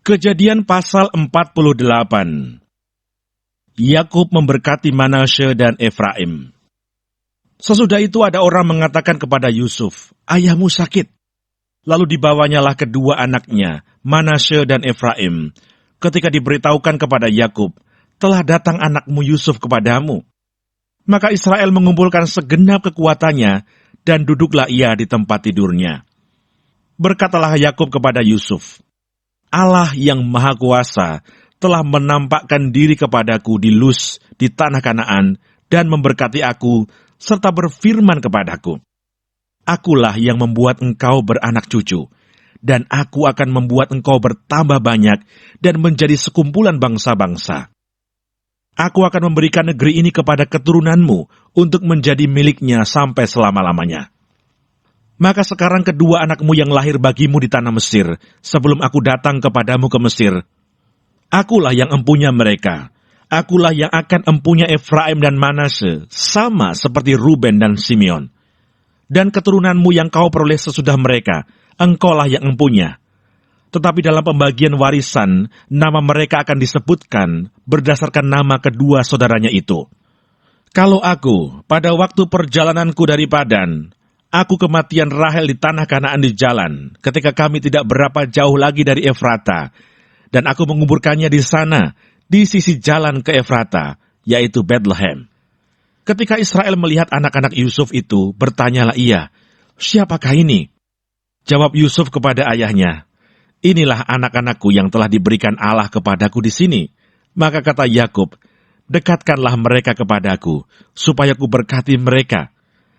Kejadian pasal 48. Yakub memberkati Manasye dan Efraim. Sesudah itu ada orang mengatakan kepada Yusuf, "Ayahmu sakit." Lalu dibawanyalah kedua anaknya, Manasye dan Efraim. Ketika diberitahukan kepada Yakub, "Telah datang anakmu Yusuf kepadamu." Maka Israel mengumpulkan segenap kekuatannya, dan duduklah ia di tempat tidurnya. Berkatalah Yakub kepada Yusuf, "Allah yang Maha Kuasa telah menampakkan diri kepadaku di Luz di tanah Kanaan dan memberkati aku serta berfirman kepadaku, 'Akulah yang membuat engkau beranak cucu, dan aku akan membuat engkau bertambah banyak dan menjadi sekumpulan bangsa-bangsa. Aku akan memberikan negeri ini kepada keturunanmu untuk menjadi miliknya sampai selama-lamanya.' Maka sekarang kedua anakmu yang lahir bagimu di tanah Mesir, sebelum aku datang kepadamu ke Mesir, akulah yang empunya mereka. Akulah yang akan empunya Efraim dan Manasye, sama seperti Ruben dan Simeon. Dan keturunanmu yang kau peroleh sesudah mereka, engkaulah yang empunya. Tetapi dalam pembagian warisan, nama mereka akan disebutkan berdasarkan nama kedua saudaranya itu. Kalau aku, pada waktu perjalananku dari Padan, aku kematian Rahel di tanah Kanaan di jalan, ketika kami tidak berapa jauh lagi dari Efrata, dan aku menguburkannya di sana, di sisi jalan ke Efrata, yaitu Bethlehem. Ketika Israel melihat anak-anak Yusuf itu, bertanyalah ia, 'Siapakah ini?' Jawab Yusuf kepada ayahnya, 'Inilah anak-anakku yang telah diberikan Allah kepadaku di sini.' Maka kata Yakub, 'Dekatkanlah mereka kepadaku, supaya ku berkati mereka.'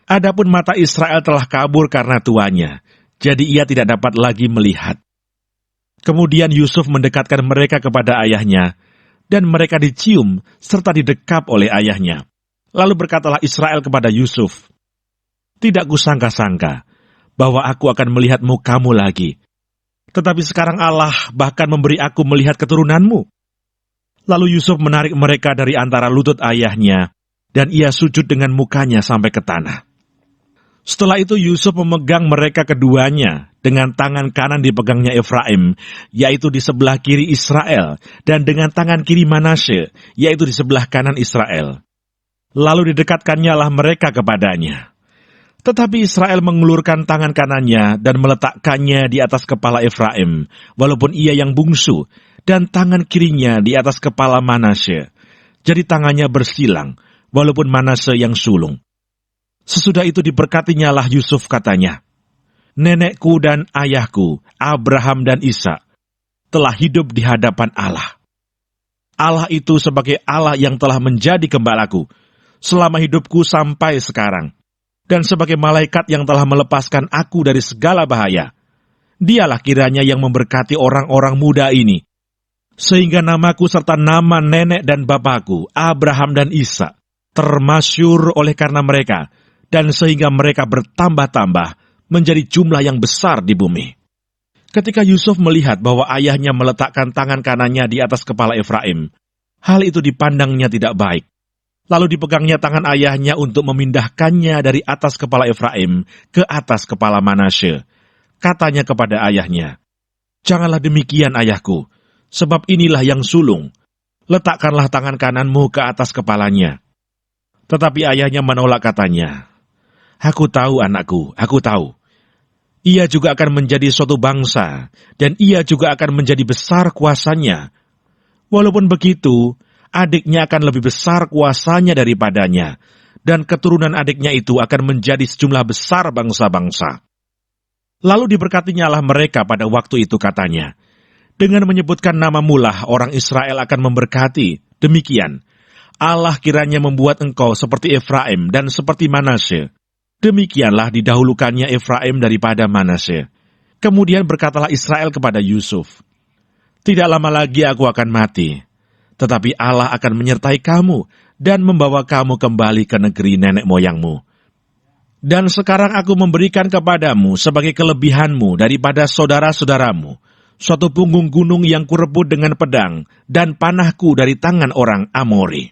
Adapun mata Israel telah kabur karena tuanya, jadi ia tidak dapat lagi melihat. Kemudian Yusuf mendekatkan mereka kepada ayahnya, dan mereka dicium serta didekap oleh ayahnya. Lalu berkatalah Israel kepada Yusuf, 'Tidak kusangka-sangka bahwa aku akan melihat mukamu lagi. Tetapi sekarang Allah bahkan memberi aku melihat keturunanmu.' Lalu Yusuf menarik mereka dari antara lutut ayahnya, dan ia sujud dengan mukanya sampai ke tanah. Setelah itu Yusuf memegang mereka keduanya, dengan tangan kanan dipegangnya Efraim, yaitu di sebelah kiri Israel, dan dengan tangan kiri Manasye, yaitu di sebelah kanan Israel. Lalu didekatkannya lah mereka kepadanya. Tetapi Israel mengulurkan tangan kanannya dan meletakkannya di atas kepala Efraim, walaupun ia yang bungsu, dan tangan kirinya di atas kepala Manasye. Jadi tangannya bersilang, walaupun Manasye yang sulung. Sesudah itu diberkatinya lah Yusuf, katanya, 'Nenekku dan ayahku, Abraham dan Ishak, telah hidup di hadapan Allah. Allah itu sebagai Allah yang telah menjadi gembalaku selama hidupku sampai sekarang, dan sebagai malaikat yang telah melepaskan aku dari segala bahaya. Dialah kiranya yang memberkati orang-orang muda ini, sehingga namaku serta nama nenek dan bapakku, Abraham dan Ishak, termasyhur oleh karena mereka, dan sehingga mereka bertambah-tambah menjadi jumlah yang besar di bumi.' Ketika Yusuf melihat bahwa ayahnya meletakkan tangan kanannya di atas kepala Efraim, hal itu dipandangnya tidak baik. Lalu dipegangnya tangan ayahnya untuk memindahkannya dari atas kepala Efraim ke atas kepala Manasye. Katanya kepada ayahnya, 'Janganlah demikian, ayahku, sebab inilah yang sulung. Letakkanlah tangan kananmu ke atas kepalanya.' Tetapi ayahnya menolak, katanya, 'Aku tahu, anakku, aku tahu. Ia juga akan menjadi suatu bangsa, dan ia juga akan menjadi besar kuasanya. Walaupun begitu, adiknya akan lebih besar kuasanya daripadanya, dan keturunan adiknya itu akan menjadi sejumlah besar bangsa-bangsa.' Lalu diberkatinya lah mereka pada waktu itu, katanya, 'Dengan menyebutkan namamu lah orang Israel akan memberkati. Demikian, Allah kiranya membuat engkau seperti Efraim dan seperti Manasye.' Demikianlah didahulukannya Efraim daripada Manasye. Kemudian berkatalah Israel kepada Yusuf, 'Tidak lama lagi aku akan mati, tetapi Allah akan menyertai kamu dan membawa kamu kembali ke negeri nenek moyangmu. Dan sekarang aku memberikan kepadamu sebagai kelebihanmu daripada saudara-saudaramu, suatu punggung gunung yang kurebut dengan pedang dan panahku dari tangan orang Amori.'